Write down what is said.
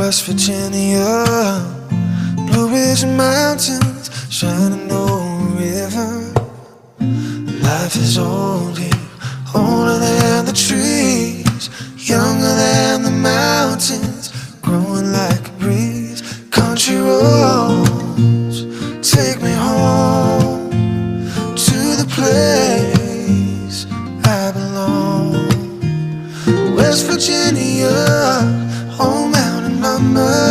West Virginia, Blue Ridge Mountains, Shenandoah River. Life is old here, older than the trees, younger than the mountains, growing like a breeze. Country roads take me home to the place I belong. West Virginia, home out in my mind.